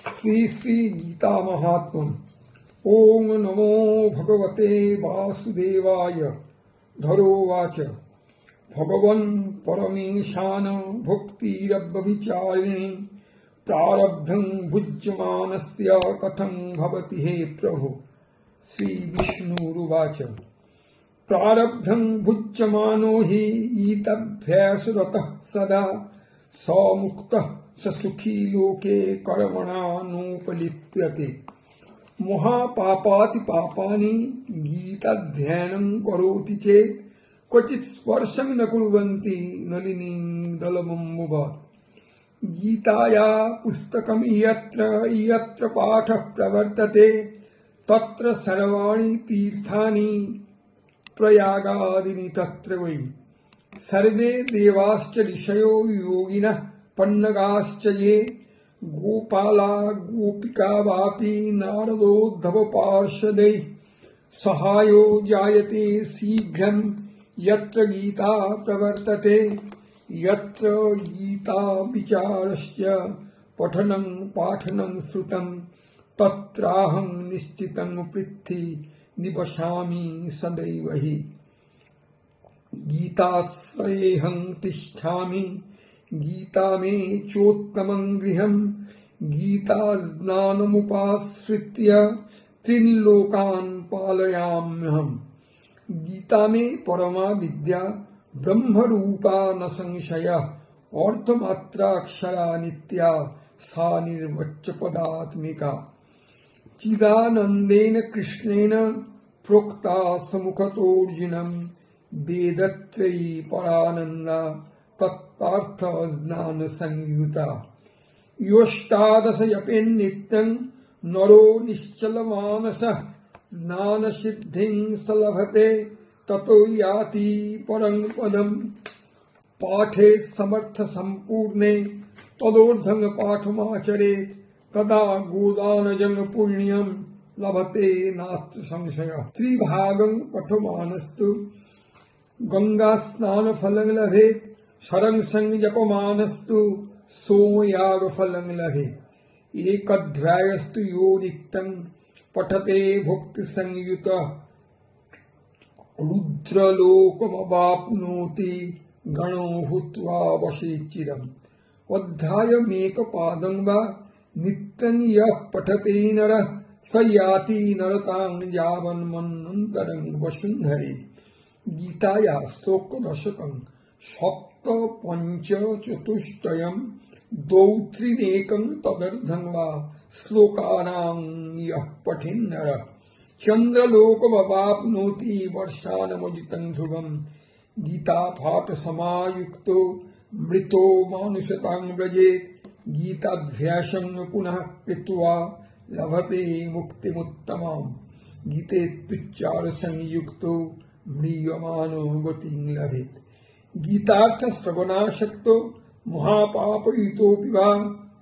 श्री श्री गीता महात्म्यम्। ओम नमो भगवते वासुदेवाय। धरोवाच भगवन् परमेशान भुक्तिरव्यभिचारिणी प्रारब्धं भुज्यमानस्य कथं भवति हे प्रभु। श्री विष्णुरुवाच प्रारब्धं भुज्यमानो हि ईतभ्यसुरतः सदा स मुक्तः स सुखी लोके कर्मणा नोपलिप्यते। महापापाति पापानि गीताध्ययनं करोति चेत् क्वचित् स्पर्शं न कुर्वन्ति नलिनीं दलमम्बुवत्। गीताया पुस्तकं यत्र यत्र पाठः प्रवर्तते तत्र सर्वाणि तीर्थानि प्रयागादीनि तत्र वै। सर्वे देवाश्च ऋषयो योगिनः पन्नगाश्च ये गोपाला गोपिका वापि नारदोद्धव पार्षदैः सहायो जायते शीघ्रं यत्र गीता प्रवर्तते। यत्र गीता विचारश्च पठनं पाठनं श्रुतं तत्राहं निश्चितं पृथ्वी निवसामि सदैव हि। गीताश्रयेऽहं तिष्ठामि गीता मे चोत्तमं गृहम्। गीता ज्ञानमुपाश्रित्य त्रीन् लोकान् पालयाम्यहम्। गीता में परमा विद्या ब्रह्मरूपा न संशयः। अर्थमात्राक्षरा नित्या सा निर्वच्य पदात्मिका। चिदानंदेन कृष्णेन प्रोक्ता समुखतोऽर्जुनम्। वेदत्रयी परानंदा तत्पार्थ ज्ञान संयुता। योष्टादश जपेन्नित्यं नरो निश्चलमानसः ज्ञान सिद्धिं स लभते ततो याति परं पदम्। पाठे समर्थ संपूर्णे तदोर्धं पाठमाचरेत् तदा गोदानजं पुण्यं लभते नात्र संशयः। त्रिभागं पठमानस्तु गंगा स्नान फलं लभेत्। शरं संजपमानस्तु सोमयाग फलं लभेत्। एकदध्यायस्तु यो नित्यं पठते भुक्ति संयुतः रुद्रलोकमवाप्नोति गणो भूत्वा वशे चिरम्। अध्यायमेकपादं वा नित्यं यः पठते नरः स याति नरकां यावन्मन्वन्तरं वसुन्धरे। गीताया श्लोकदशकं सप्तपञ्चचतुष्टयं द्वौ त्रीनेकं तदर्धं वा श्लोकानां यः पठेन्नरः चन्द्रलोकमवाप्नोति वर्षानमजितं ध्रुवम्। गीतापाठसमायुक्तो मृतो मानुषतां व्रजेत्। गीताभ्यासं पुनः कृत्वा लभते मुक्तिमुत्तमाम्। गीतेत्युच्चारसंयुक्तो म्रियमाणो गतिं लभेत्। गीतार्थश्रवणासक्तो महापापयुतोऽपि वा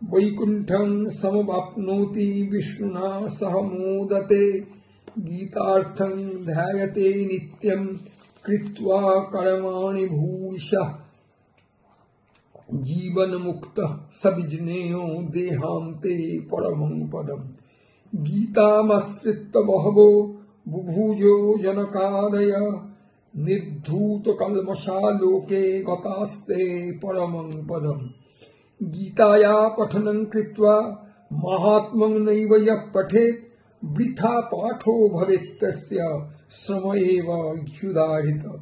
वैकुण्ठं समवाप्नोति विष्णुना सह मोदते। गीतार्थं ध्यायते नित्यं कृत्वा कर्माणि भूरिशः। जीवन्मुक्तः स विज्ञेयो देहान्ते परमं पदम्। गीतामाश्रित्य बहवो बुभुजो जनकादयः निर्धूतकल्मषा लोके गतास्ते परमं पदम्। गीताया पठनं कृत्वा महात्म्यं नैव यः पठेत् वृथा पाठो भवेत् तस्य श्रम एव ह्युदाहृतः।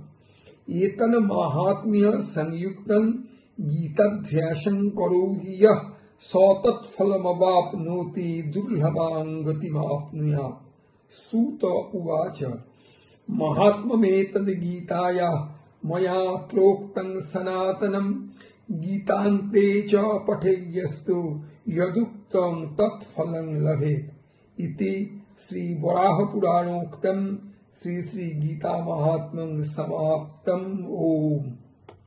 एतन् माहात्म्य संयुक्तं गीताभ्यासं करोति यः स तत्फलमवाप्नोति दुर्लभां गतिमाप्नुयात्। सूत उवाच महात्म्यमेतद् गीताया मया प्रोक्तं सनातनं। गीतान्ते च पठेयस्तु यदुक्तं तत्फलं लभेत्। इति श्री वराह पुराणोक्तं श्री श्री गीता महात्म्यं समाप्तम्। ओम।